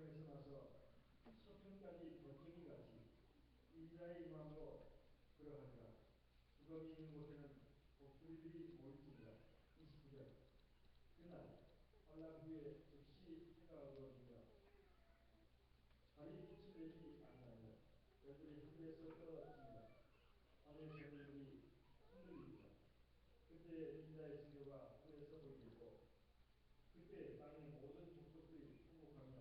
서편에서 나서 서편까지 결정이 같이 인자의 마음으로 그러하니라. 죽음이 있는 곳에는 독수리들이 모일지니라. 29절. 그날 환난 후에 즉시 해가 어두워지며 달이 빛을 내지 아니하며 별들이 하늘에서 떨어집니다. 하늘의 별들이 흔들립니다. 그때 인자의 증거가 하늘에서 보이고 그때 땅의 모든 족속들이 통곡하며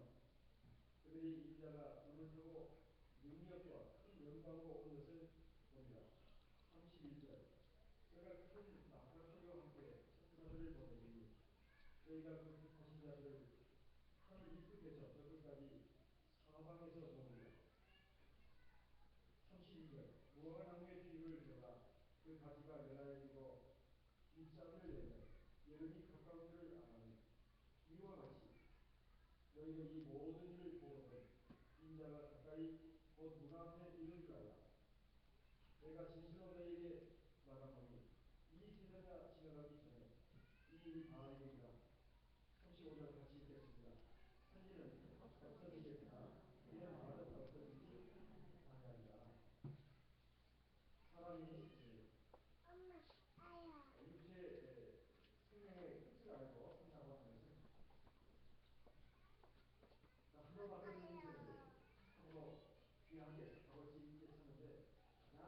그들이 인자가 눈을 펴고 능력과 큰 영광으로 오는 것을 보리라. 31절. 그가 큰 나팔 소리와 함께 천사들을 보내니 저희가 그 택하신 자들을 하늘 이 끝에서 저 끝까지 사방에서 보리라. 32절. 무화과나무의 뒤를 들어가 그 가지가 멸하여지고 잎사귀를 내며 여름이 가까운 줄을 아나니 이와 같이 너희는 이 모든 일을 보거든 인자가 가까이 곧 눈앞에 있는 줄 알라. 내가 진실로 너희에게 말하노니 이 세대가 지나가기 전에 이 일이 다 이루리라. 35절 같이 읽겠습니다. 천지는 없어지겠으나 이의 말은 없어지지 아니하리라. 사람이 육체의 생명의 끝을 알고 산다고 하는 것은 하루 받은 인생을 참으로 귀하게 값어치 있게 사는데 가장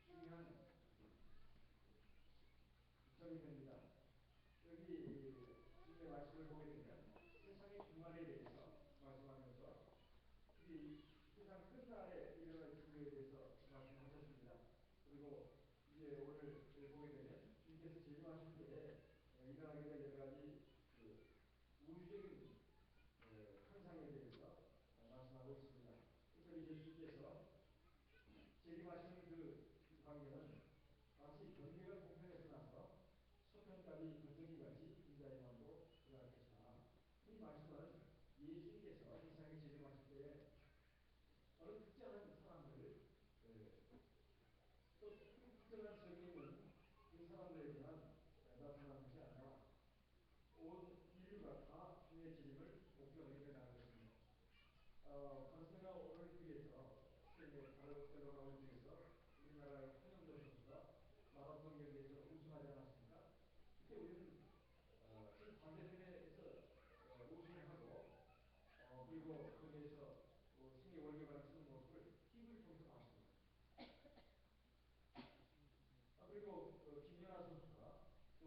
중요한 점이 됩니다. 여기 주님의 말씀을 보게 되면 세상의 종말에 대해서 말씀하면서 이 세상 끝날에 일어날 증거에 대해서 말씀하셨습니다. 그리고 이제 오늘 보게 되면 주님께서 재림하실 때에 일어나게 될 여러 가지 우주적인 현상에 대해서 말씀하고 있습니다. 그래서 이제 주님께서 재림하시는 그 관계는 마치 번개가 동편에서 나서 서편까지 결정이 같이 인자의 마음으로 들어갈 것이다. 이 말씀은 예수님께서 이 세상에 재림하실 때에 어느 특정한 사람들을 또 특정한 적이 있는 그 사람들에게만 나타나는 것이 아니라 온 인류가 다 주의 재림을 목격하게 된다는 것입니다. 바르셀로나 올림픽에서 세계 바르셀로나 올림픽에서 우리나라의 황영조 선수가 마라톤 경기에서 우승하지 않았습니까? 그때 우리는 그 반대편에서 우승을 하고 그리고 거기에서 세계 월계관을 쓰는 모습을 TV를 통해서 봤습니다. 그리고 김연아 선수가 또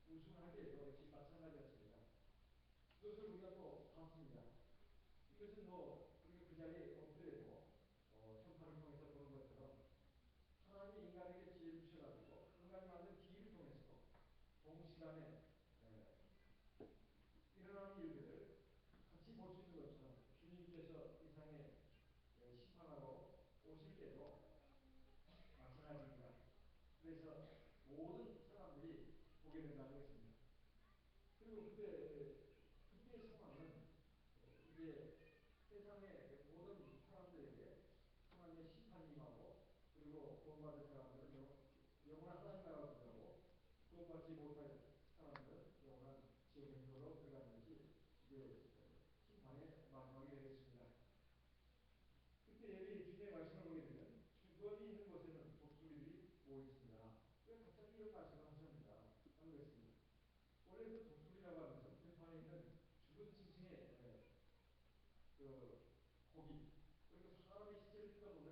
우승을 할 때도 역시 마찬가지였습니다. 그것을 우리가 또 봤습니다. 이것은 우리가 그 자리에 없더라도 현판을 통해서 보는 것처럼 하나님이 인간에게 지혜를 주셔가지고 인간이 만든 기회를 통해서 동시간에 일어나는 일들을 같이 볼 수 있는 것처럼 주님께서 이 세상에 심판하러 오실 때도 마찬가지입니다. 그래서 모든 사람들이 보게 된다는 것입니다. 그리고 그때의 상황은 이제 세상의 모든 사람들에게 하나님의 심판이 임하고 그리고 구원받을 사람들은 영원한 하나님 나라로 들어가고 구원받지 못할 사람들은 영원한 지옥의 불로 들어가는 것이 이제 심판의 마지막이 되겠습니다. 그때 여기 주님의 말씀을 보게 되면 죽음이 있는 곳에는 독수리들이 모였습니다. 왜 갑자기 이런 말씀을 하셨는가 하는 것입니다. 원래 그 독수리라고 하는 것은 들판에 있는 죽은 층층의 고기 그리고 사람의 시체를 뜯어보면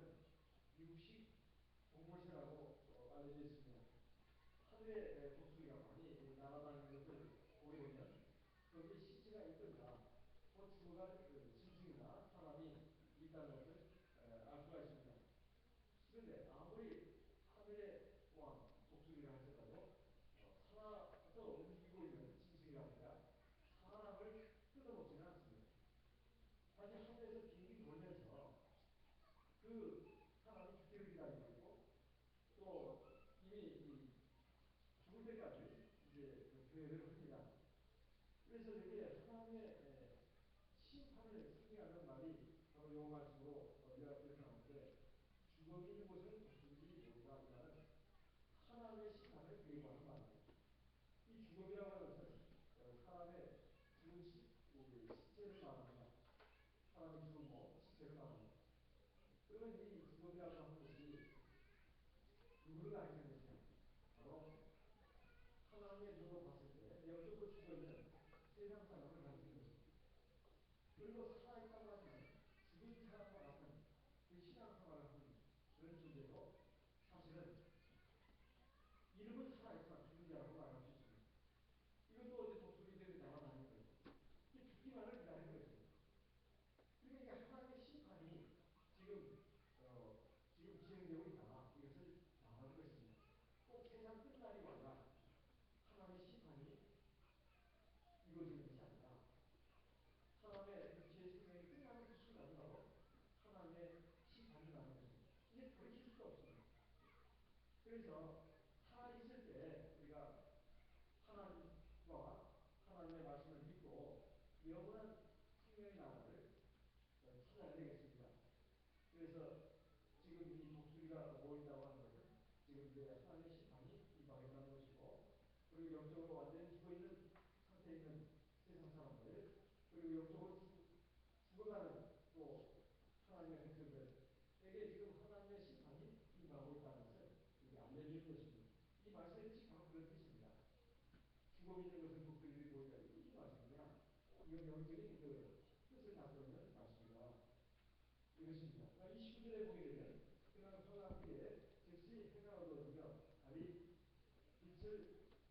육식 동물새라고 알려져 있습니다. 하늘에 독수리가 많이 날아다니는 것을 보게 되면 거기에 시체가 있던가 곧 죽어갈 짐승이나 사람이 있다는 것을 알 수가 있습니다. 그런데 아무리 하늘의 왕 독수리라 할지라도 살아서 움직이고 있는 짐승이라니까 사람을 뜯어먹지는 않습니다. 다시 하늘에서 빙빙 돌면서 그 사람이 죽기를 기다리고 있고 또 이미 죽을 때까지 이제 교회를 합니다. 그래서 이게 하나님의 심판을 승리하는 말이 바로 이 말씀으로 이렇게 나오는데 죽음이 있는 곳은 독수리들이 모이다라는 하나님의 심판을 예고하는 말입니다. 이 죽음이라고 하는 것은 사람의 죽은 시체를 말합니다. 그러면 이 죽음이라고 하는 것이 누구를 가리키는 것이냐? 바로 하나님의 눈으로 봤을 때 영적으로 죽어있는 세상 사람을 가리키는 것입니다. 그리고 살아있다고 하지만 죽은 사람과 같은 그 신앙생활을 하는 그런 존재도 사실은 이름은 살아있지만 죽은 자라고 말할 수 있습니다. 이것도 어제 독수리들이 나와나는 거예요. 이게 죽기만을 기다리는 것입니다. 그러니까 하나님의 심판이 지금 지금 진행되고 있다. 이것을 말하는 것입니다. 꼭 세상 끝날이 와야 하나님의 심판이 이루어지는 것이 아니라 사람의 육체의 생명이 끝나는 그 순간이 바로 하나님의 심판이 나는 것입니다. 이게 돌이킬 수가 없습니다. 그래서 살아있을 때 우리가 하나님과 하나님의 말씀을 믿고 영원한 생명의 나라를 찾아야 되겠습니다. 그래서 지금 이 독수리가 모인다고 하는 것은 지금 이제 하나님의 심판이 임박했다는 것이고, 그리고 영적으로 완전히 죽어있는 상태에 있는 세상 사람들, 그리고 영적으로 죽어가는 또 하나님의 백성들에게 지금 하나님의 심판이 임박하고 있다는 것을 이렇게 알려주는 것입니다. 이 말씀의 뜻이 바로 그런 뜻입니다. 죽어 있는 것은 독수리들이 보인다. 이게 무슨 말씀이냐? 이건 영적인 그 뜻을 담고 있는 말씀입니다. 이것입니다. 29절에 보게 되면 그날 소나기에 즉시 해가 어두워지며 달이 빛을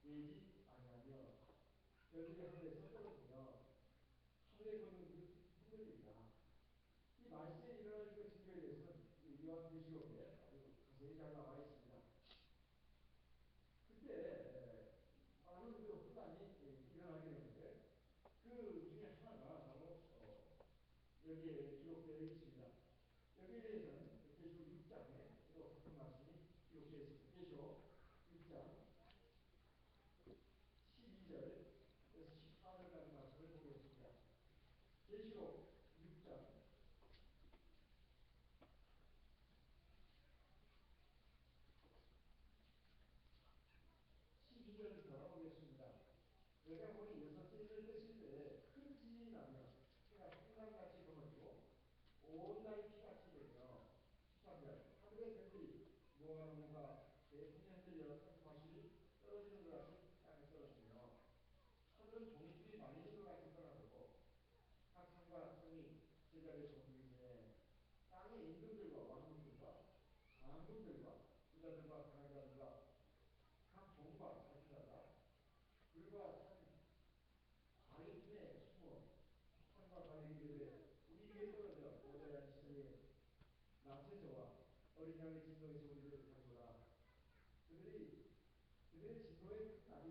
내지 아니하며 별들이 하늘에서 떨어지며 하늘에 걷는 흔들리리라. 이 말씀에 일어날 그 징조에 대해서는 요한계시록에 아주 자세히 잘 나와 있습니다. 그때 많은 그 혼란이 일어나게 되는데 그 중에 하나가 바로 여기에 기록되어 있습니다. 여기에 대해서는 계시록 6장에 또 같은 말씀이 기록되어 있습니다. 계시록 6장 12절에서 14절까지 말씀을 보겠습니다. 계시록 6장 12절부터 보겠습니다. 내가 보니 여섯 째를 떼실 때에 큰 지진이 나며 해가 홍당같이 검어지고 온 날이 피같이 되며 13절 하늘의 별들이 무화과나무가 대풍에 흔들려 산수마술이 떨어지는 것 같이 땅에 떨어지며 하늘은 종이들이 말리는 것 같이 떠나고 각 산과 성이 제자리에 동행해 땅의 임금들과 왕국들과 장군들과 부자들과 가난자들과 각 종과 자기자가 불과 산 바위에 숨어 산과 바위 길에 우리 위에 떨어져 모자에 앉으시니 남체서와 어린 양의 진노에서 우리를 가져라. 그들의 진노의 날이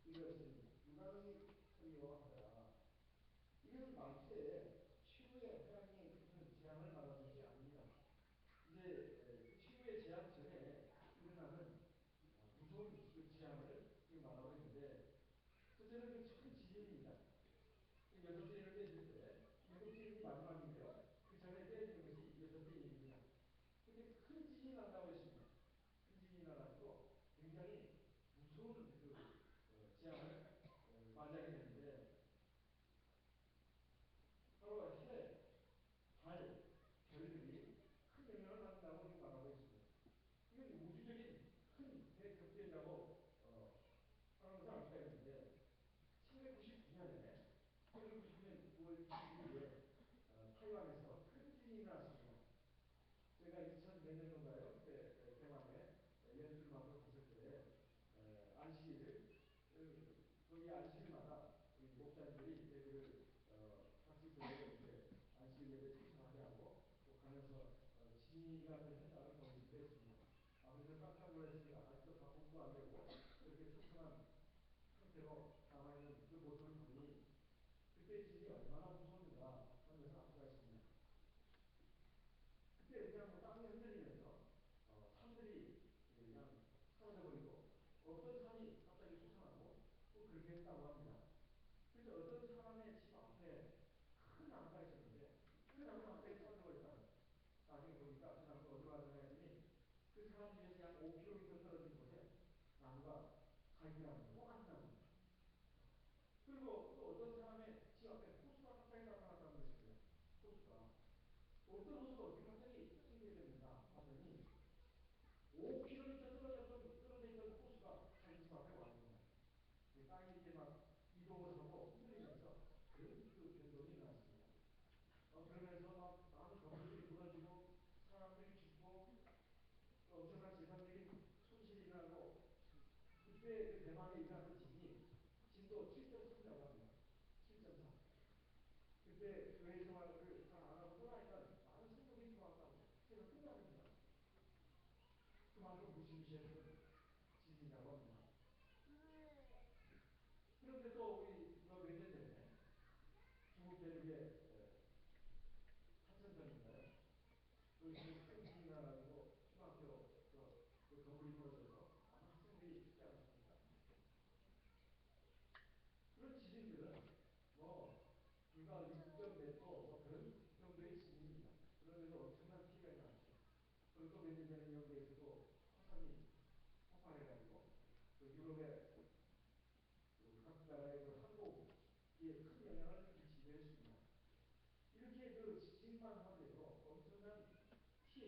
이것은 누가 능히 두려워하더라. 이것은 말세에 최후의 하나님의 큰 재앙을 말하는 것이 아닙니다. 이제 최후의 재앙 전에 일어나는 무서운 그 재앙을 지금 말하고 있는데, 첫째는 그 큰 지진입니다. 여섯 째를 떼줄 때, 일곱 째는 마지막인데요. 그 전에 떼는 것이 여섯 째입니다. 근데 큰 지진이 난다고 했습니다. 큰 지진이 나가지고 굉장히 무서운 그 재앙을 맞이하게 되는데, 바로 해, 달, 별들이 큰 영향을 받는다고 지금 말하고 있습니다. 이건 우주적인 큰 대격변이라고 하는 것을 알 수가 있는데, 1999년에 9월 22일에 타이완에서 큰 지진이 났습니다. 제가 2000 몇 년도인가요? 그때 대만에 연수를 맡고 갔을 때 안식일을 거기 안식일마다 우리 목사님들이 예배를 학식들을 이제 안식일 예배 참석하게 하고 또 가면서 지휘가 되는 다른 경우도 했습니다. 그래서 깜짝 놀랐습니다. 아직도 다 공부 안 되고 그렇게 속상한 상태로 남아있는 그 모습을 보니 그때 지진이 얼마나 무서웠는가 하는 것을 알 수가 있습니다. 그때 그냥 뭐 땅이 흔들리면서 산들이 그냥 사라져버리고 어떤 산이 갑자기 솟아나고 또 그렇게 했다고 합니다. 그래서 어떤 사람의 집 앞에 큰 나무가 있었는데 그 나무 갑자기 사라져버렸다. 나중에 보니까 그 나무가 어디로 가느냐 했더니 그 사람 집에서 약 5km 떨어진 곳에 나무가 갈기나무, 똑같은 나무. 그리고 또 어떤 사람의 집 앞에 호수가 갑자기 나타났다는 것입니다. 호수가. 어떤 호수가 어떻게 갑자기 5km 떨어져 있던 호수가 자기 집 앞에 왔습니다. 땅이 이렇게 막 이동을 하고 흔들리면서 그런 그 변동이 일어났습니다. 그러면서 막 많은 건물들이 무너지고 사람들이 죽고 엄청난 재산적인 손실이 일어나고 그때 그 대만에 일어났던 지진이 진도 7.3이라고 합니다. 7.3. 그때 교회 생활을 잘 안 하고 떠나니까 많은 성도들이 들어왔다고 제가 끝납니다. 그만큼 무시무시했던 지진이라고 합니다. 그런데 또 우리 몇년 전에 중국 대륙의 한천성인가요? 그 큰지진이라고 초등학교 그 건물이 무너져서 많은 학생들이 죽지 않았습니까? 그런 지진들은 불과 6점 몇 도 그런 정도의 지진입니다. 그런데도 엄청난 피해가 나죠. 그리고 또 몇 년 전에 영국에서도 화산이 폭발해가지고 그 유럽의 각 나라의 그 항공기에 큰 영향을 끼치기도 했습니다. 이렇게 그 지진만 하더라도 엄청난 피해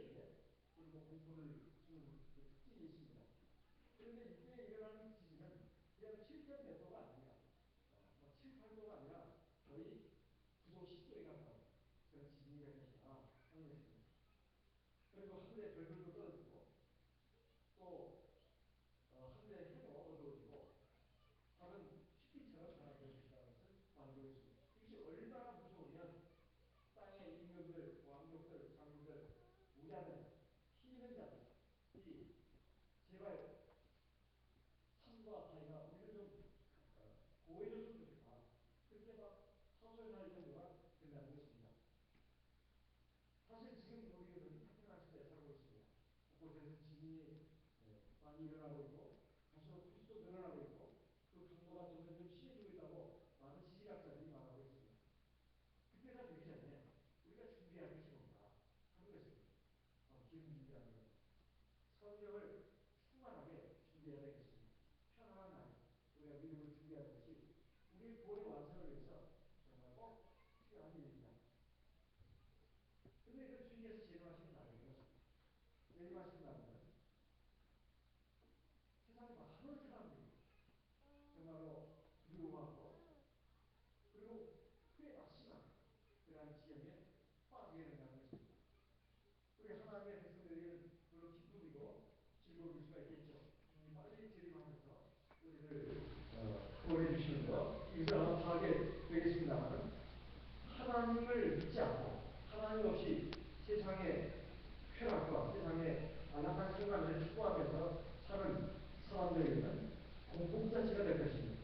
그리고 공포를 주는 그 특징이 있습니다. 그런데 이때 일어나는 지진은 그냥 7점 몇 도가 아닙니다. 7, 8도가 아니라 거의 9도, 10도에 가까운 그런 지진이 될 것이다 하는 것입니다. 그리고 하늘에 별들도 떨어지고 또 하늘의 해도 어두워지고 하는 휘빛처럼 변화될 것이라는 것을 말하고 있습니다. 이것이 얼마나 무서우면 땅의 임금들, 왕족들, 장군들, 부자들, 힘있는 자들 이 제발 산과 바위가 우리를 좀 보호해줬으면 좋겠다. 그렇게 막 하소연할 정도가 된다는 것입니다. 사실 지금 우리는 태평양 시대에 살고 있습니다. 곳곳에서 지진이 많이 일어나고 있고 갈수록 횟수도 늘어나고 있고 그 강도가 점점 심해지고 있다고 많은 지질학자들이 말하고 있습니다. 그때가 되기 전에 우리가 준비할 것이 뭔가 하는 것입니다. 기름 준비하는 것. 성경을 충만하게 준비해야 되겠습니다. 편안한 날, 우리가 믿음을 준비하는 것이 우리의 구원의 완성을 위해서 정말 꼭 필요한 일입니다. 그런데 그 주님께서 재림하시는 날에는 재림하시는 날에는 세상에 많은 사람들이 정말로 두려워하고 그리고 후에 막심한 그러한 지경에 빠지게 된다는 것입니다. 우리 하나님의 백성들에게는 물론 기쁨이고 즐거울 수가 있겠죠. 주님이 빨리 재림하면서 우리를 구원해 주시는 것 이것을 아마 파악하게 되겠습니다만 하나님을 믿지 않고 하나님 없이 세상의 쾌락과 세상의 안락한 생활을 추구하면서 사는 사람들에게는 공포 자체가 될 것입니다.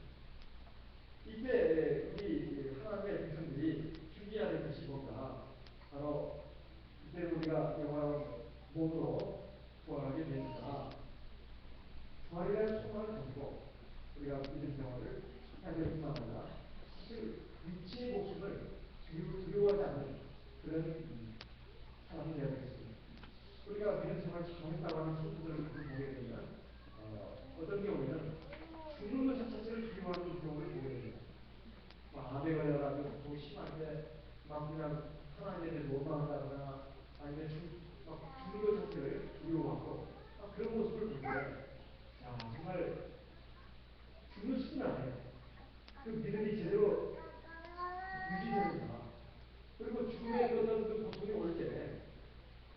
이때 우리 하나님의 백성들이 준비해야 될 것이 뭔가 바로 그때 우리가 영원한 몸으로 부활하게 됩니다. 부활이라는 소망을 가지고 우리가 믿음 생활을 해야 될 뿐만 아니라 사실 위치의 목숨을 두려워하지 않는 그런 사람이 되어야 되겠습니다. 우리가 믿음 생활을 잘했다고 하는 소수들을 보게 되면 어떤 경우에는 죽는 것 자체를 두려워하는 경우를 보게 됩니다. 암에 걸려가지고 더 심한데 막 그냥 하나님에 대해서 원망한다거나 아니면 죽는 것 자체를 두려워하고 그런 모습을 볼 때, 야, 정말 죽는 순간에 그 믿음이 제대로 유지되는가. 그리고 죽음의 어떤 그 고통이 올 때,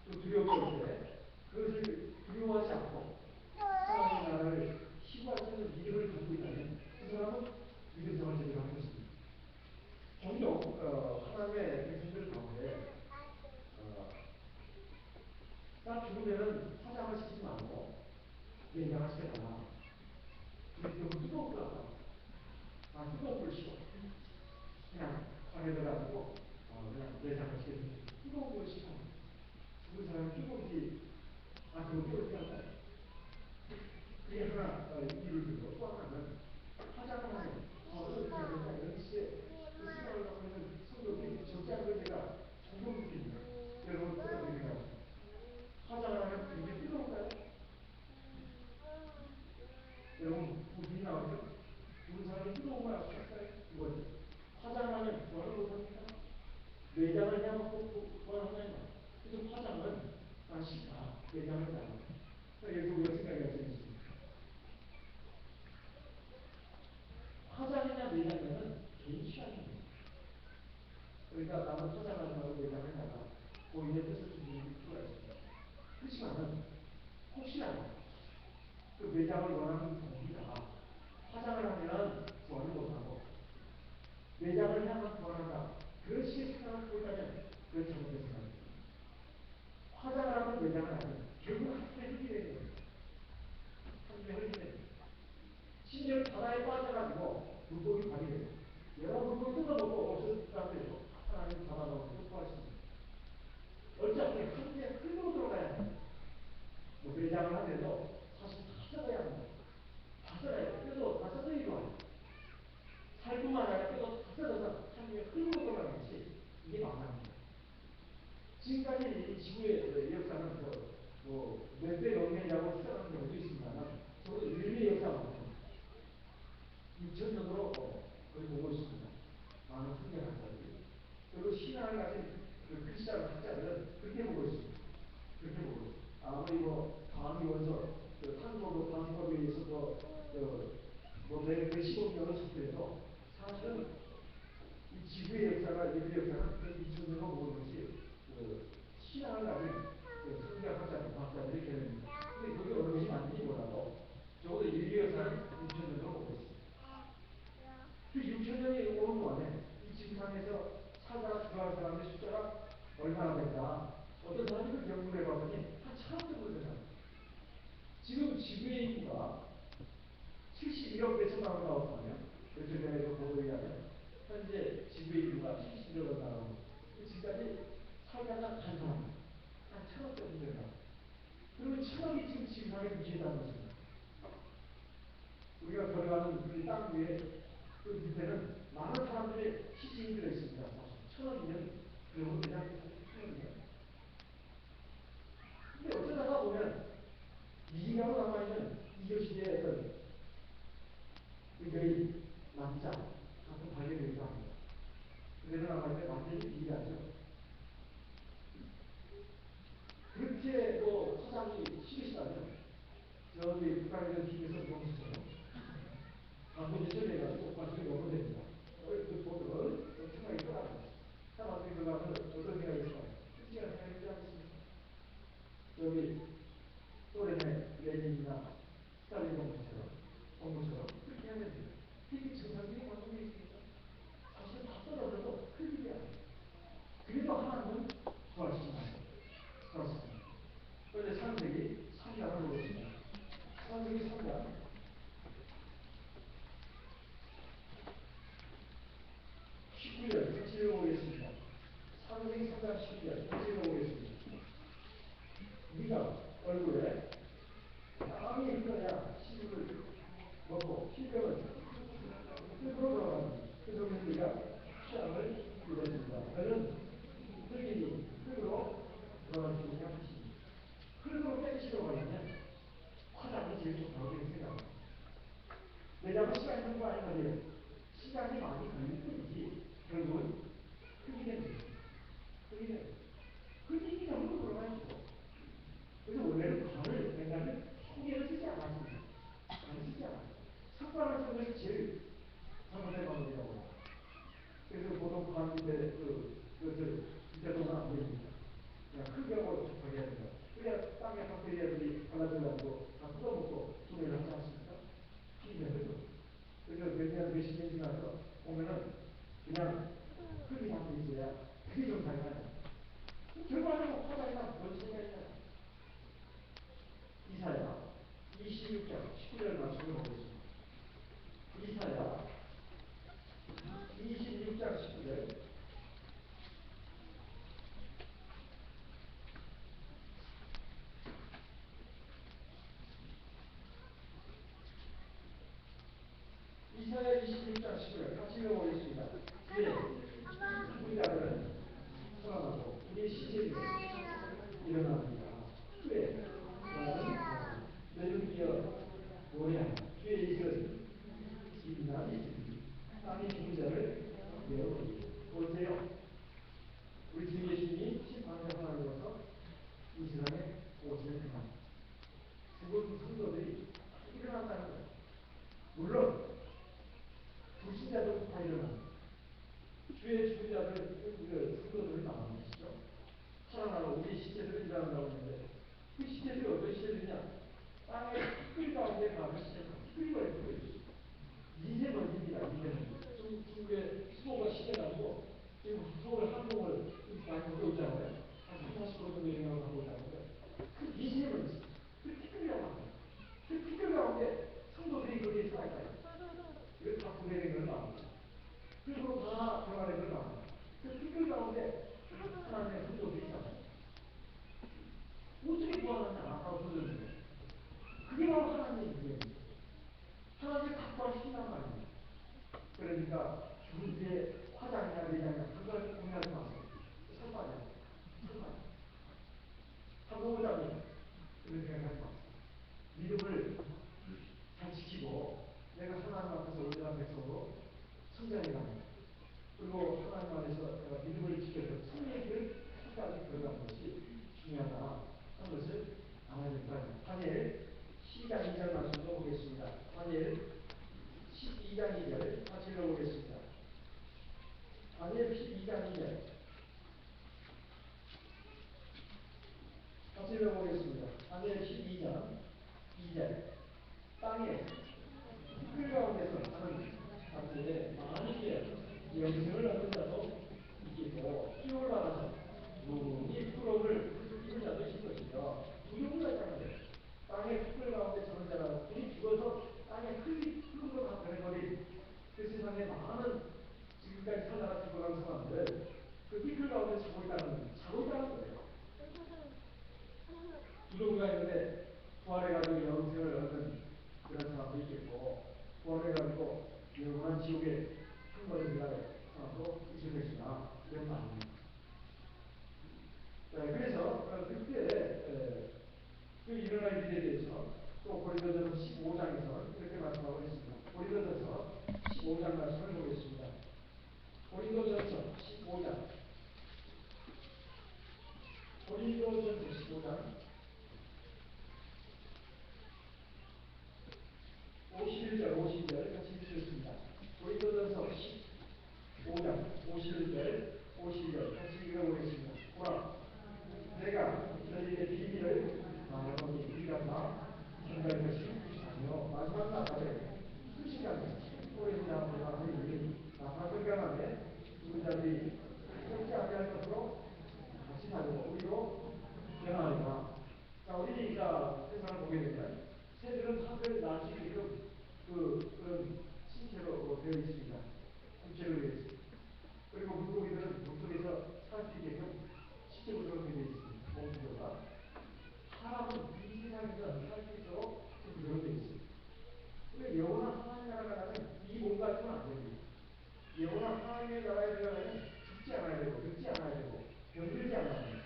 그 두려움이 올 때, 그것을 두려워하지 않고 하나님의 나라를 희구할 수 있는 믿음을 갖고 있다면 그 사람은 믿음 생활을 제대로 하는 것입니다. 종종 하나님의 백성들 가운데 나 죽으면은 화장을 시키지 말고 내장을 시켜달라. 근데 너무 뜨거울 것 같다. 뜨거운 물 씻어. 그냥 방에 들어가지고 그냥 내장을 시켜주면 뜨거운 물 씻어. 죽은 사람이 뜨거운지 그거 뜨거울지 않다. 그게 하나 이유를 들고 또 하나는 화장을 하면 어떻게 해야 된다 이런 식의 그 생각을 갖고 있는 성도들이 적지 않은 제가 종종 느낍니다. 여러분 어떻게 생각하십니까? 화장을 하면 굉장히 뜨거울까요? 여러분 무슨 나오죠? 죽은 사람이 뜨거운 걸 알수 있을까요? 이거죠. 화장을 하면 구원을 못합니까? 내장을 향하고 구원하냐. 그래서 화장은 싫다. 내장을 따라. 여기서 화장 매장에는 개인 취향이 있습니다. 그러니까 나는 화장하려고 매장을 가가 고인의 뜻을 준비할 필요가 있습니다. 그렇지만은 혹시나 그 매장을 원하는 동기가 화장을 하면 좋아하는 못하고 매장을 향한 불안하다 그런 식의 생각을 갖고 있다면 그건 잘못된 생각입니다. 화장을 하면 매장을 하면 결국 한쪽에 흙이 되는 겁니다. 한쪽에 흙이 되는 겁니다. 심지어 바다에 빠져가지고 물고기 발이 되고 여러 물고기 뜯어먹고 없었다고 하나님 바다로 구하십니다. 어차피 한쪽에 흙으로 들어가야 합니다. 뭐 매장을 하면서 사실 다 썰어야 합니다. 다 썰어야 돼요. 뼈도 다 썰어야 돼요. 살뿐만 아니라 뼈도 다 썰어서 한쪽에 흙으로 들어가는 것이 이게 마음입니다. 지금까지 이 지구의 역사는 몇백 억 년이라고 추정하는 경우도 있습니다만 저도 인류의 역사만큼 2000년으로 거의 보고 있습니다. 많은 훈련학자들이 그리고 신앙을 가진 그 크리스찬 학자들은 그렇게 보고 있습니다. 그렇게 보고 있습니다. 아무리 방위원서 탄소도 방위법에 의해서 몇십억 년을 섭취해도 사실은 이 지구의 역사가 인류의 역사는 그 2000년으로 보는 것이 신앙을 가진 성경학자들, 과학자들의 견해입니다. 근데 그게 어느 것이 맞는지 몰라도 적어도 인류의 역사는 2000년으로 보고 있습니다. 그 6천년이 오는 동안에 이 지구상에서 살다가 죽어간 사람의 숫자가 얼마나 된다. 어떤 사람이 그 연구를 해봤더니 한 1000억 정도 된다. 지금 지구의 인구가 71억 배천만으로 나왔거든요. 며칠 전에 그 보도에 의하면 현재 지구의 인구가 71억 나오고 지금까지 살다가 간 사람 한 1000억 정도 된다. 그러면 1000억이 지금 지구상에 묻혀있다는 것입니다. 우리가 걸어가는 그 땅 위에 그 밑에는 많은 사람들의 희생이 들어있습니다. 1000억이면 그러면 그냥 1000억이면 근데 어쩌다가 보면 미진하고 남아있는 이교시대의 어떤 의뢰의 남자 같은 발견되기도 합니다. 그래서 남아있는 완전히 미개하죠. 그렇게 화장이 싫으시다면 저기 북한에서 TV에서 보시죠. 방금 제철해가지고 관심이 너무 됩니다. 그 보면 생각이 떠납니다. 사람들이 들어가면 어떤 생각이 있을까요? 특별한 생각이 있지 않습니까? 여기 소련의 레닌이나 스탈린 동무처럼 그렇게 해야 됩니다. 그게 정상적인 관점이 있습니까? 사실 다 떨어져도 큰 일이 아니에요. 그래도 하나님은 좋아하시나요? 좋아하십니다. 그런데 창세기 3장을 보겠습니다. 창세기 3장 19절 같이 읽어보겠습니다. 창세기 3장 19절 같이 읽어보겠습니다. 네가 얼굴에 땀이 흘러야 식물을 먹고 실병은 흙으로 돌아갑니다. 그 정도 네가 취향을 이루어진다. 너는 흙이니 흙으로 돌아가시느냐 하시니 흙으로 깨지시러 가려면 화장이 제일 좋다고 생각합니다. 왜냐하면 시간이 너무 많이 걸려요. 시간이 많이 걸릴 뿐이지 결국은 흙이 되는 거죠. 흙이 되는 거죠. 흙이 흙으로 돌아가야죠. 그래서 원래는 관을 맨날 소개를 쓰지 않았습니다. 관을 쓰지 않았어요. 석관을 쓰는 것이 제일 잘못된 방법이라고 해요. 그래서 보통 관인데 밑에서는 안 보입니다. 그냥 흙하고 접하게 해야 된다. 그래야 땅에 박테리아들이 갈라져가지고 다 뜯어먹고 소멸을 하지 않습니까? 피면서도. 그래서 몇십 년 지나서 보면은 그냥 흙이 다 돼 있어야 그게 좀 달라요. 결과적으로 화장이나 뭔 소리가 있나요? 이사야 26장 19절 말씀을 보겠습니다. 이사야 26장 19절 이사야 26장 19절 같이 읽어보겠습니다. 예, 우리 아들은 살아나고 우리 시체는 일어납니다. 왜? 너는 뛰어 노래하라. 주의 이슬은 진단이 있으니 땅의 죽은 자를 내어버리고 보세요. 우리 주 예수님이 심판의 하나님으로서 이 세상에 오시는 그날 죽은 성도들이 일어난다는 거예요. 물론 죽은 자들 다 일어납니다. 주의 죽은 자들, 성도들이 나오는 것이죠. 살아나는 우리 시체들이 일어난다고 하는데 그 시체들이 어떤 시체들이냐? 땅의 티끌 가운데 가면 시체가 티끌거려 있어요. 미세먼지입니다. 미세먼지. 중국의 수도가 심해가지고 지금 서울 항공을 많이 보고 있잖아요. 한 30% 정도 영향을 받고 있다는데 그 미세먼지, 그 티끌이라고 합니다. 그 티끌 가운데 성도들이 거기에 살아있다. 이거 다 분해된 걸 나옵니다. 그리고 다 병아리에 나옵니다. 그 티끌 가운데 하나님의 성도들이 있잖아요. 어떻게 구원하냐? 아까 보셨는데 그게 바로 하나님의 은혜입니다. 하나님의 각광시킨단 말입니다. 그러니까 죽은 뒤에 화장이나 내장이나 그걸 고민하지 마세요. 설마냐? 설마냐? 한국보다는 그런 생각하지 마세요. 믿음을 잘 지키고 내가 하나님 앞에서 온전한 백성으로 성장해 갑니다. 그리고 하나님 안에서 내가 믿음을 지켜서 승리의 길 끝까지 걸어가는 것이 중요하다 하는 것을 알아야 된다. 다니엘 12장 2절 말씀도 보겠습니다. 다니엘 12장 2절 같이 읽어보겠습니다. 다니엘 12장 2절 같이 읽어보겠습니다. 다니엘 12장 2절 땅에 티끌 가운데서 하는 자들의 많은 영생을 얻는 자도 있겠고 기업을 받아서 눈이 부러움을 입은 자도 있을 것이며 두려움을 갖다는 땅의 티끌 가운데 사는 자라 우리 죽어서 땅에 흙으로 변해버린 그 세상에 많은 지금까지 살다가 죽어간 사람들 그 티끌 가운데 자고 있다는 거예요. 두려움이 있는데 부활해가지고 영생을 얻는 그런 사람도 있겠고 구원해가지고 영원한 지옥에 한번에 들어갈 사람도 있을 것이다. 이런 말입니다. 그래서 그때 그 일어날 일에 대해서 또 고린도전서 15장에서 이렇게 말씀하고 있습니다. 고린도전서 15장 말씀을 보겠습니다. 고린도전서 15장 51절 52절 같이 읽겠습니다. 고린도전서 15장 51절 52절 같이 읽어보겠습니다. 보라 내가 너희에게 비밀을 말하노니 우리가 다 경배할 것이 아니요 마지막 나팔에 수시간에 오랜 나팔과 너희들이 나팔 건강한데 죽은 자들이 썩지 아니할 것으로 같이 가지고 우리도 변화하리라. 자 우리가 세상을 보게 되면 새들은 하늘 날 수 있게끔 그런 신체로 되어 있습니다. 육체로 되어 있습니다. 그리고 물고기들은 물속에서 살 수 있게끔 신체적으로 되어 있습니다. 몸구조가. 사람은 이 세상에서 살 수 있도록 구조로 되어 있습니다. 그런데 영원한 하나님 나라가 가면 이 몸 가지고는 안 됩니다. 영원한 하나님의 나라에 들어가면 죽지 않아야 되고, 늙지 않아야 되고, 병들지 않아야 됩니다.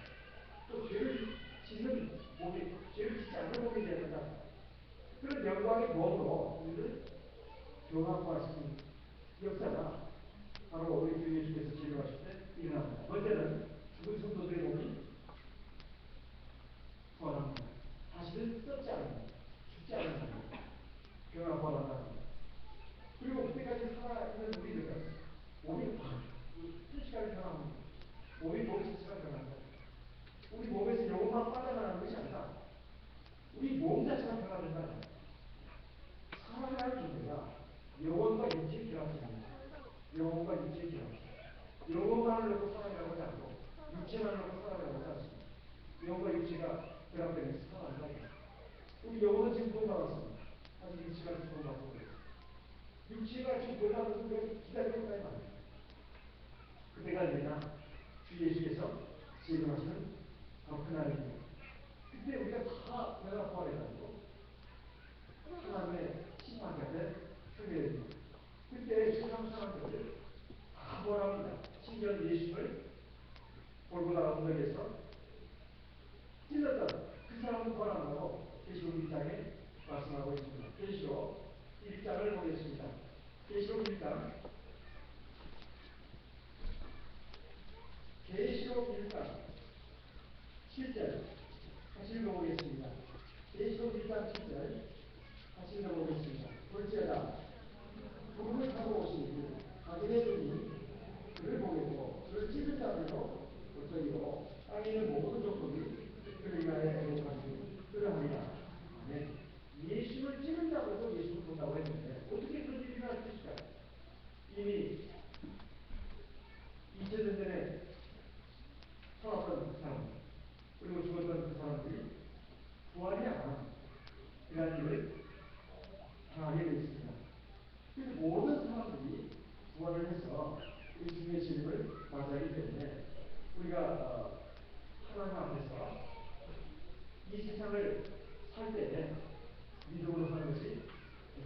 또 죄를 짓는 몸이, 죄를 짓지 않는 몸이 되어야 된다. 그런 영광의 몸으로 우리를 교합화시킨 역사가 바로 우리 주 예수께서 진료하실 때 일어납니다. 먼저는 죽은 성도들의 몸이 부활합니다. 다시는 썩지 않습니다. 죽지 않습니다. 교회가 부활한다는 겁니다. 그리고 그때까지 살아있는 우리들은 몸이 순식간에 변합니다. 몸이 자체가 변합니다. 우리 몸에서 영혼만 빠져나가는 것이 아니라 우리 몸 자체가 변화된다는 거예요. 살아가는 존재가 영혼과 육체의 결합입니다. 영혼과 육체의 결합. 영혼만을 놓고 살아가려고 하지 않고 육체만을 놓고 살아가려고 하지 않습니다. 영혼과 육체가 결합되면서 살아간다. 우리 영혼은 지금 구원받았습니다. 아직 육체가 지금 구원받고 있습니다. 육체가 지금 구원받는 것을 기다리고 있다는 말입니다. 그때가 되나 주 예수께서 진행하시는 바로 그날입니다. 그때 우리가 다 내가 부활해가지고 하나님의 심판까지 서게 됩니다. 그때 세상 사람들을 다 부활합니다. 심지어 예수를 골고다 언덕에서 찔렀던 그 사람도 부활한다고 계시록 1장에 말씀하고 있습니다. 계시록 1장을 보겠습니다. 계시록 1장 계시록 1장 7절 같이 읽어보겠습니다. 계시록 1장 7절 같이 읽어보겠습니다. 볼지어다 구름을 타고 오시니 구원을 해서 이 주님의 진리를 맞이하기 때문에 우리가 하나님 앞에서 이 세상을 살 때에 믿음으로 사는 것이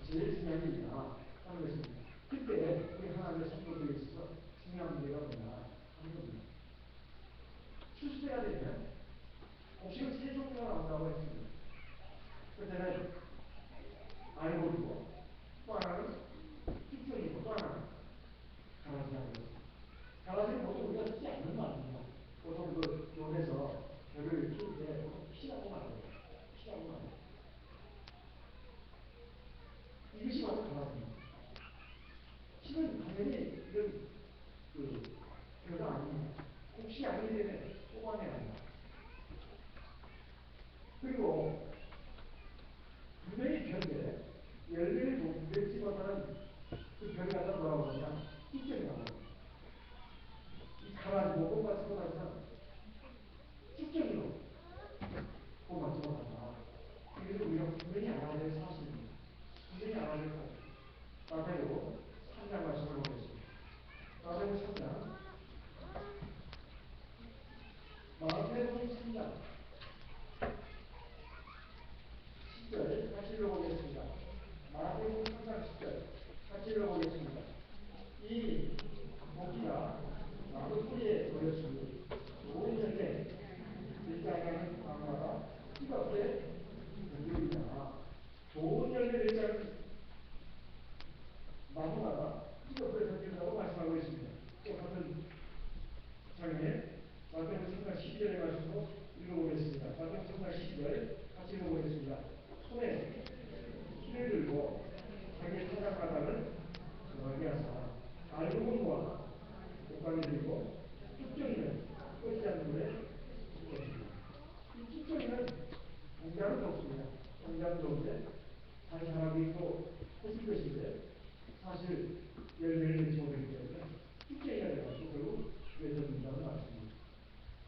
제일 중요한 일이다 하는 것입니다. 그때 우리 하나님의 성도들에 있어서 중요한 문제가 뭐냐 하는 겁니다. 출세가 되면 곡식은 세 종류가 나온다고 했습니다. 그때는 알고리고 또 하나는 특정이고 또 하나는 가라지라고 했습니다. 가라지는 보통 우리가 쓰지 않는 말입니다. 보통 그 용에서 벼를 키울 때 보통 피라고 말해요. 피라고 말해요. 이것이 바로 가라지입니다. 피는 당연히 이런 벼가 아닙니다. 곡식이 아니기 때문에 뽑아내야 합니다. 그리고 분명히 벼인데 열매를 맺지 못하는 그 벼를 갖다 뭐라고 하냐? 뚝정이라고 합니다. 이 가라지 모공 같은 거 갖다 뚝정이로 뽑아지 못한다. 그래서 우리가 분명히 알아야 될 사실입니다. 분명히 알아야 될 사실. 마태복음 3장 말씀을 보겠습니다. 마태복음 3장 마태복음 3장 10절 같이 읽어보겠습니다. 마태복음 3장 10절 같이 읽어보겠습니다. 이 모기가 나무 뿌리에 걸렸으니 좋은 열매 맺지 않는 나무마다 씨가 없게 건드리냐. 좋은 열매 맺지 않는 나무마다 씨가 없게 건드린다고 말씀하고 있습니다. 똑같은 장면에 마태복음 3장 12절의 말씀으로 읽어보겠습니다. 마태복음 3장 12절 같이 읽어보겠습니다. 손에 키를 들고 자기 사장마당을 정하게 하사 알고본과 옷감이 들고 쭉정이는 꽂지 않는 물에 꽂습니다. 이 쭉정이는 공장은 없습니다. 공장은 없는데 잘 자라기도 했을 것인데 사실 열매를 맺지 못하기 때문에 쭉정이가 돼가지고 결국 맺어진다는 말씀입니다.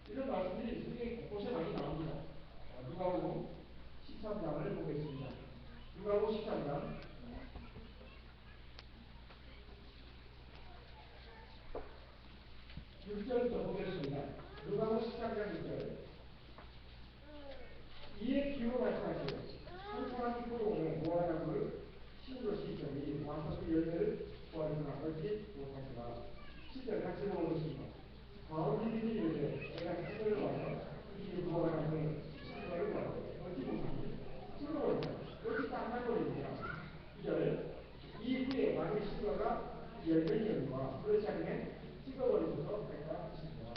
이런 말씀들이 성경에 곳곳에 많이 나옵니다. 누가복음 13장을 보겠습니다. 누가복음 13장 6절부터 보겠습니다. 누가복음 13장 6절. 이에 기로 말씀하시오. 한 사람이 포도원에 무화과 나무를 심은 것이 있더니 와서 그 열매를 보았으나 얻지 못하시라. 10절 같이 읽어보겠습니다. 바울이 이르되 내가 하늘을 와서 이 무화과 나무에 심은 것을 보았고 얻지 못하니 찔러버리라. 여기 땅날버리니라. 2절 이 후에 만일 심어가 열매니와 그렇지 않으면 찍어버리셔서 백과 하십니다.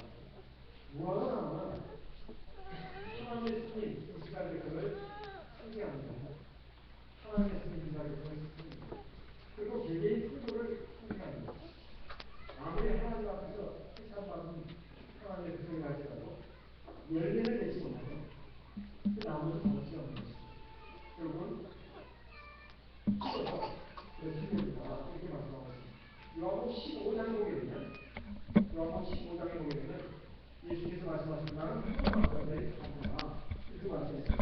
무화과 나무는 하나님의 스님 이스라엘 백성을 상징합니다. 하나님의 스님 이스라엘 백성을 상징합니다. 그리고 개개인 스스로를 상징합니다. 아무리 하나님 앞에서 택함받은 하나님의 백성이 할지라도 열매를 맺지 못하면 그 나무는 가치가 없는 것입니다. 결국은 찍어서 열심입니다. 이렇게 말씀하고 있습니다. 요한복음 15장에 보게 되면 요한복음 15장에 보게 되면 예수께서 말씀하신 나는 너희를 가르쳐라. 이렇게 말씀했습니다.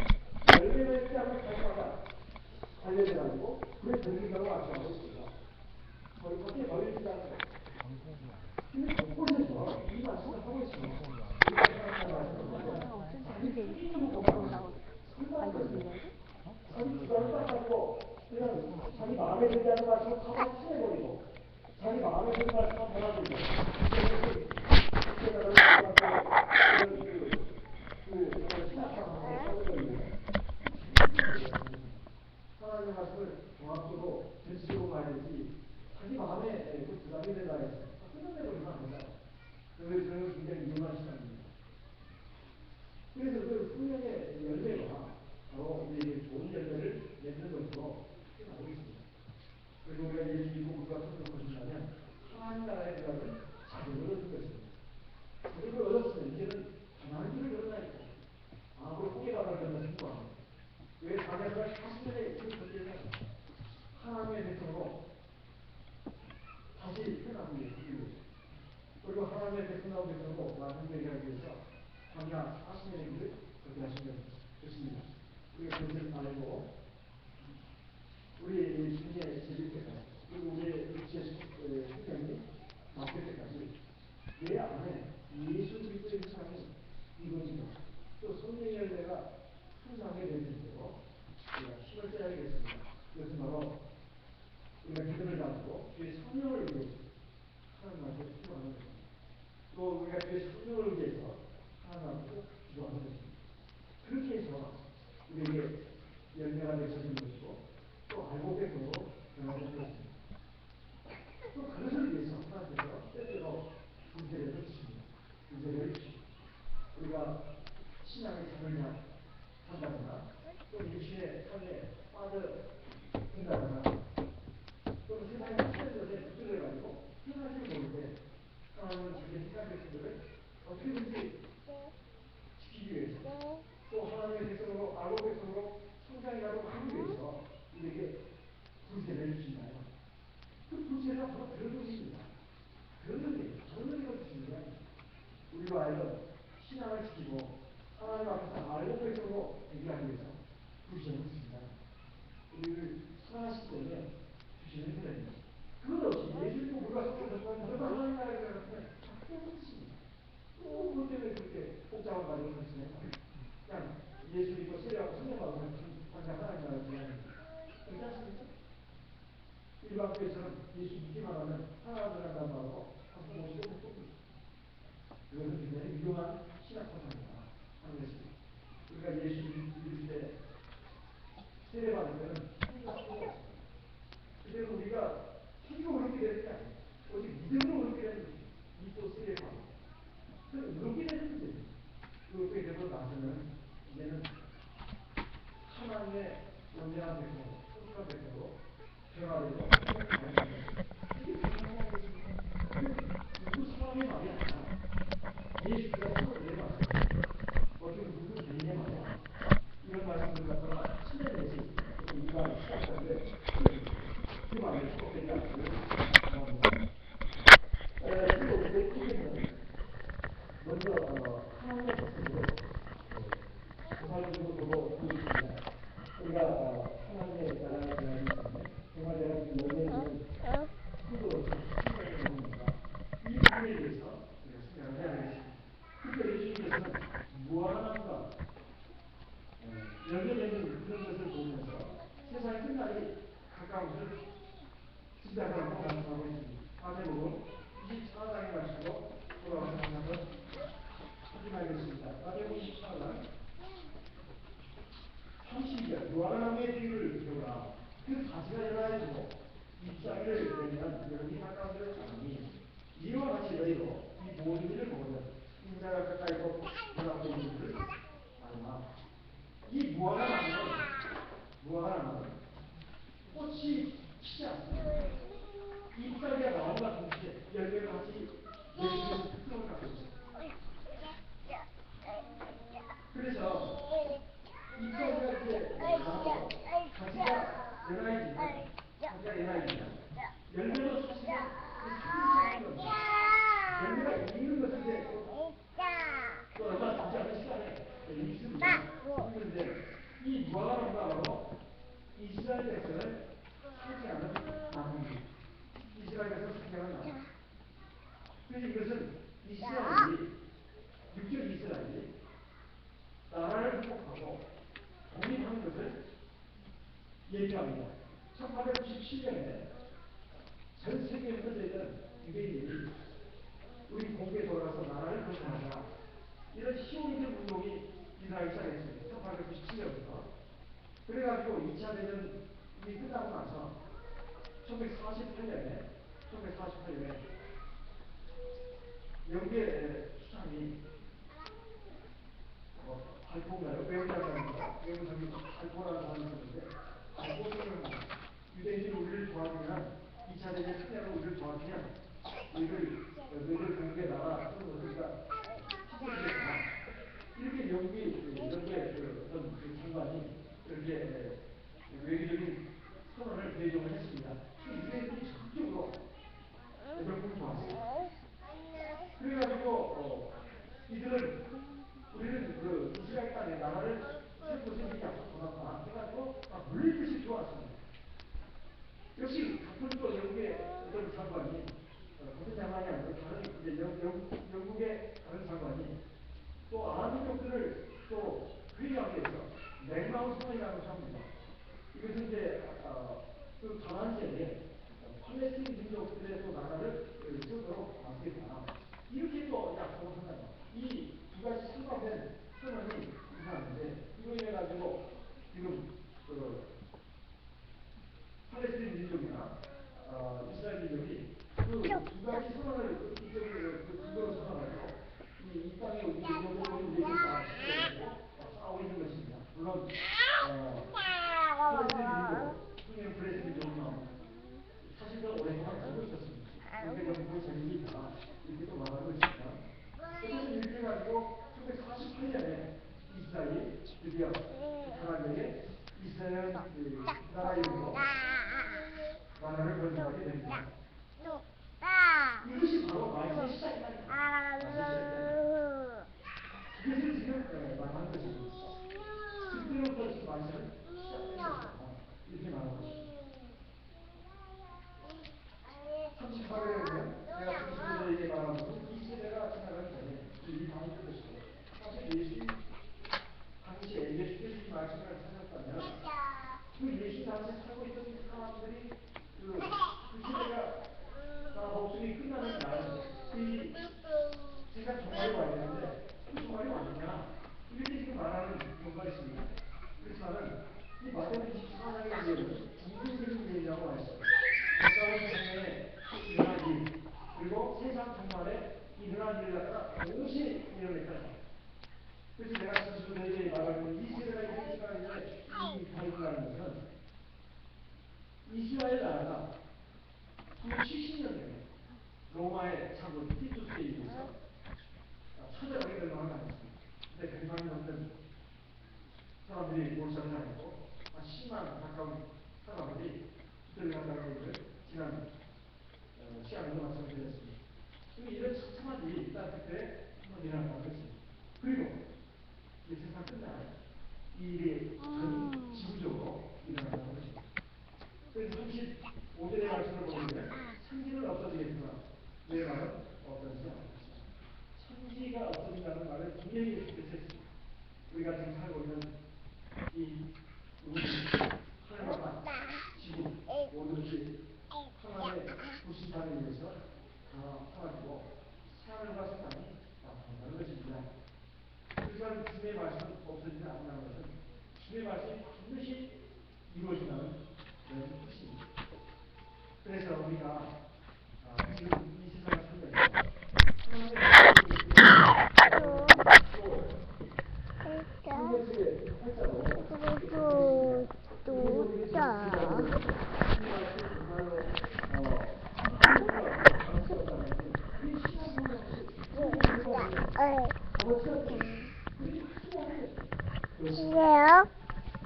열매를 따면 가르쳐라. 달려져 가지고 그에 들린다고 말씀하고 있습니다. 저희 밖에 멀리 있지 않아요. 근데 곳곳에서 이 말씀을 하고 있습니다. 자기 생기는 것보다 상관없어요. 자기 주관을 따가지고 그냥 자기 마음에 들지 않는 말씀을 다 치내버리고 자기 마음에 드는 말씀만 받아들이고 하나님의 말씀을 종합적으로 전체적으로 봐야 되지 자기 마음에 그 부담이 된다 해서 끝내버리면 안 된다. 그래서 저는 굉장히 위험한 시간입니다. 그래서 그 성령의 열매가 바로 우리에게 좋은 열매를 맺는 것으로 나오고 있습니다. 그리고 우리가 예수 믿고 우리가 성령을 거신다면 하나님 나라에 들어가는 자격을 얻는 것입니다. 자격을 얻었으면 이제는 가난한 길을 걸어가야 돼. 아무리 포기받아야 된다 생각합니다. 왜 자녀가 40년에 이렇게 그때는 하나님의 백성으로 다시 태어나기 위해서 그리고 하나님의 백성으로 백성으로 나중에 되게 하기 위해서 자녀 40년의 길을 그렇게 하시면 좋습니다. 우리가 그것을 알고 우리 주님의 제비께서 그리고 우리의 육체의 성경이 구세를 주십니다. 구세를 주십니다. 우리가 신앙의 자녀냐 한다거나 또 육신의 삶에 빠져든다거나 또는 세상의 치는 것에 붙들려가지고 행하지 모를 때 하나님은 자기 택한 백성들을 어떻게든지 지키기 위해서 또 하나님의 백성으로 아로 백성으로 성장해가도록 하기 위해서 우리에게 불세를 주신다요. 그 불세가 바로 그런 것입니다. 그런 것을 주시는 게 아닙니다. 우리가 알던 신앙을 지키고 하나님 앞에서 알고 백성으로 대기하기 위해서 불세를 주십니다. 우리를 선하실 때에 주시는 은혜입니다. 그것 없이 예수 믿고 우리가 성공했지만 저가 하나님 나라에 들어가면 깨끗습니다. 그것 때문에 그렇게 복잡한 가정을 하시나요? 그냥 예수 믿고 세례하고 성령받고 당장 하나님 나라에 들어가는 그렇지 않습니까? 일반 교회에서는 예수 믿기만 하면 하나님 들어간다고 하고 한번 모시고 또 그것은 굉장히 위험한 신학 파산이다 하는 것입니다. 우리가 예수 믿을 때 세례받을 때는 성령받고 그래서 우리가 힘으로 어렵게 되는 게 아니에요. 오직 믿음으로 어렵게 되는 거죠. 믿고 세례받고 그럼 어렵게 되는 문제예요. 그렇게 되고 나서는 이제는 하나님의 온전한 백성으로 소중한 백성으로 변화되고 이게 변화되는 것입니다. 누구 사람의 말이 아니라 예수가 서로 내 말이에요. 어떻게 누구 개인의 말이 아니에요. 이런 말씀을 갖다가 신뢰내지 우리가 시작하는데 그 말을 속되지 않기를 바랍니다. 그리고 우리의 크게는 먼저 하나님의 백성으로 정말적으로 보고 있습니다. 우리가 하나님의 나라에 대한 정말 내가 지금 여기에 있는 구도로 생각해 봅니다. 이 부분에 대해서 우리가 생각을 해야 되겠습니다. 특별히 예수님께서는 무한함과 열매맺는 그런 것을 보면서 세상이 끝나기 가까운 것을 시작하고 말씀하고 있습니다. 마태복음 24장의 말씀으로 돌아와서 한번 확인하겠습니다. 마태복음 24장 32절 무화과나무의 뒤를 보라. 그 가지가 열라해지고 잎사귀를 내면 여름이 가까운 줄 아니 이와 같이 너희도 이 모든 일을 보거든 인자가 가까이서 변하고 있는 줄을 알라. 이 무화과나무는 꽃이 피지 않습니다. 잎사귀가 나온과 동시에 열매가 같이 열리면서 특성을 갖고 있습니다. 그래서 잎사귀가 이제 나와서 가지가 연화해지면 열매도 사실은 생기지 겁니다. 열매가 익는 것은 이제 또 얼마 남지 않은 시간에 익습니다. 그런데 이 무화과나무가 바로 이스라엘 백성을 차지하는 나무입니다. 이스라엘에서 차지하는 나무. 그래서 이것은 이스라엘이 육적 이스라엘이 나라를 회복하고 독립하는 것을 얘기합니다. 1897년에 전 세계에 흩어져 있는 유대인들이 우리 공부에 돌아가서 나라를 건설하자 이런 시오니즘 운동이 일어나기 시작했습니다. 1897년부터. 그래가지고 2차 대전이 끝나고 나서 1948년에 영국의 수상이 발포인가요? 외무장관입니다. 외무장관이 발포라는 사람이 있었는데 발포는 유대인들이 우리를 도와주면 2차 대전 끝내고 우리를 도와주면 너희들 공국에 나라 그런 것을 우리가 지켜주겠다. 이렇게 영국의 어떤 장관이 그렇게 외교적인 선언을 대종을 했습니다. 유대인들이 적극적으로 영국을 도왔습니다. 그래가지고 우리는 그 이스라엘 땅에 나라를 세우고 생기지 않았구나 해가지고 물리듯이 좋았습니다. 역시 같은 또 영국의 어떤 장관이 같은 장관이 아니고 다른 이제 영국의 다른 장관이 또 아랍민족들을 또 회유하기 위해서 맥마운 선언이라는 것을 합니다. 이것은 이제 그 가나안 지역에 팔레스틴 민족들의 또 나라를 세우도록 만들겠다. 이렇게 또 약속을 한다. 이 두 가지 상반된 선언이 이상한데 이거 인해 가지고 지금 그 팔레스틴 민족이나 이스라엘 민족이 그 두 가지 선언을 그 하나님의 전기가 이렇게 또 말하고 있습니다. 그래서 이렇게 가지고 1948년에 이스라엘이 드디어 하나님의 이스라엘 나라 이름으로 나라를 건설하게 됩니다. 이것이 바로 말씀의 시작입니다. 이것을 지금 말하는 것입니다. 그때로부터 말씀을 시작했다. 이렇게 말하는 것입니다. 38회에 보면 내가 그리스도에게 말하는 것은 이 세대가 지나가기 전에 이 방을 것이고 사실 예수 당시에 예수께서 이 말씀을 하셨다면 그 예수 당시에 살고 있던 사람들이 그 세대가 다 목숨이 끝나는 날 이 세상 종말이 와야 되는데 그 종말이 왔느냐 이렇게 지금 말하는 경우가 있습니다. 그렇지만은 이 마태복음 24장의 이제는 중심적인 이야기라고 말했어요. 가까운 장면에 일어난 일 그리고 세상 종말에 일어난 일을 갖다가 동시에 일어났다. 그래서 내가 지수들에게 말하는 이 세대가 이렇게 지나가는데 이 다윗이라는 것은 이스라엘 나라가 70년 전에 로마의 장군 티투스에 의해서 찾아가게 될 만한 것입니다. 근데 100만 넘는 사람들이 몰살을 하고 10만 가까운 사람들이 들어간다는 것을 지난 시간에도 말씀드렸습니다. 이런 처참한 일이 일단 그때 한번 일어났다는 것입니다. 그리고 이 세상 끝나요. 이 일이 전 지구적으로 일어난다는 것입니다. 그래서 35절의 말씀을 보면 천지는 없어지겠으나 내 말은 없어지지 않겠습니다. 천지가 없어진다는 말을 분명히 했습니다. 우리가 지금 살고 있는 이 우주, 하늘과 지구 모든 것이 하나님의 부신판에 의해서 다 사라지고 하늘과 세상이 나타난다는 것입니다. 그러니까 주님의 말씀은 없어지지 않는다는 것은 주님의 말씀이 반드시 이루어진다는 그런 뜻입니다. 그래서 우리가 지금 이 세상을 살면서 하나님의 말씀을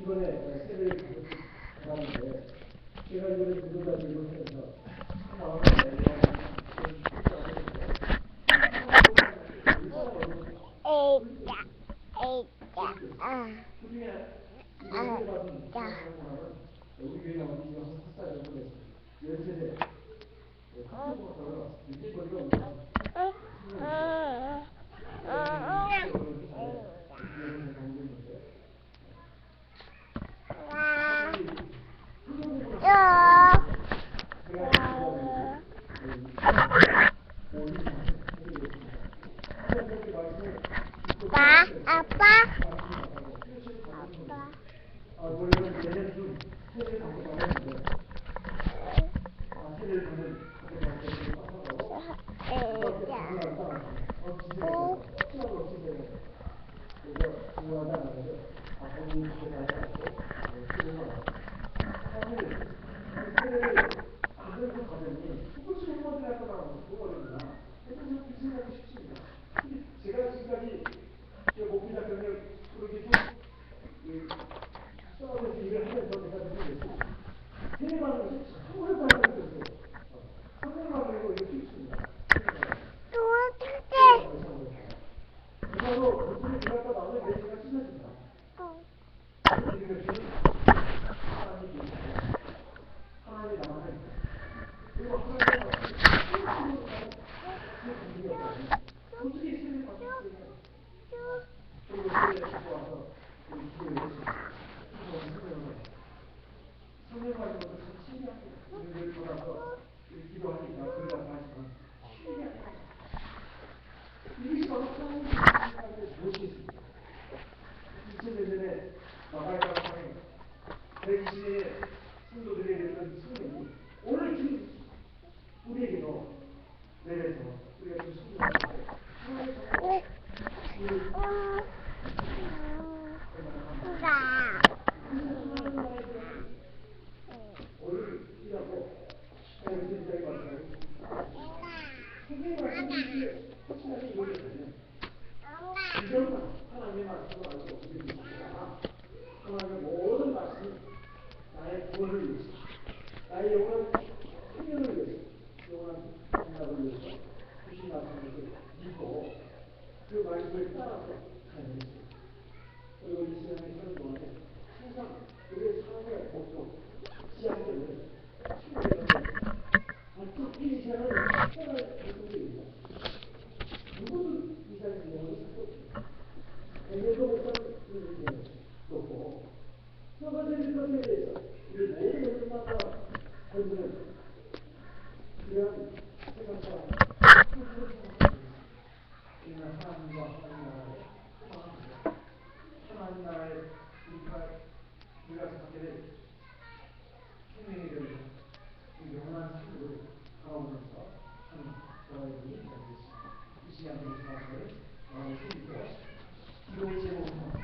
이번에 세례를 받았는데 제가 이번에 부모자 들고 하면서 참 마음에 우리 교회 나온 지 4살 정도 됐습니다. 13세 학교부터 늦게거리가 없는 아빠. 원래는 내년 세례를 받고 나왔는데 세례를 받는 제가 지금까지 목회자 경력 그렇게 쭉 수업에서 일을 하면서 제가 느끼고 세례받는 것이 참으로 다르겠어요. 선생님하고 이거 필수입니다. 이거로 무슨 일할까 나오면 내 시간 찢어진다. 이것이 하나님이 계시고 하나님이 나만에 있다. 그리고 하나님과 솔직히 세례 받을 때는 그리고 세례 받고 와서 우리 기도를 했습니다. 성령받은 것도 참 신기합니다. 우리를 돌아서 기도하니까 그러다 하지만 신기합니다. 이것이 바로 하나님의 무엇이 있습니까? 2000년 전에 마가리가 상에 120명의 성도들에게 됐던 성령이 오늘 지금 우리에게도 내려서 우리가 지금 성도하고 하나님의 오늘 이라고 굉장히 많아요. 이게 확실하게 이루어졌다면 이전만 하나님의 말씀을 알고 어떻게 되시거나 하나님의 모든 말씀이 나의 구원을 위해서 나의 영원한 생명을 위해서 영원한 생각을 위해서 주신 말씀을 믿고 그 말씀을 따라서 가야 되겠습니다. 그리고 이 세상에 사는 동안에 항상 우리의 삶의 목표 지향점을 충분히 어떻게 이 세상을 살아갈 것입니다. 누구도 이 세상에 영원히 살수 없습니다. 백년도 못하는 인생을 놓고 서가지는 것에 대해서 우리 모든 것을 따라 던지는 그런 세상과 우리는 하나님과 하나님 나라에 소망합니다. 하나님 나라에 우리가 갖게 될 생명의 별을 영원한 삶으로 가오면서 하는 저와 여러분이 되겠습니다. 이 시간 되신 말씀을 마음에 새기고 기도의 제목으로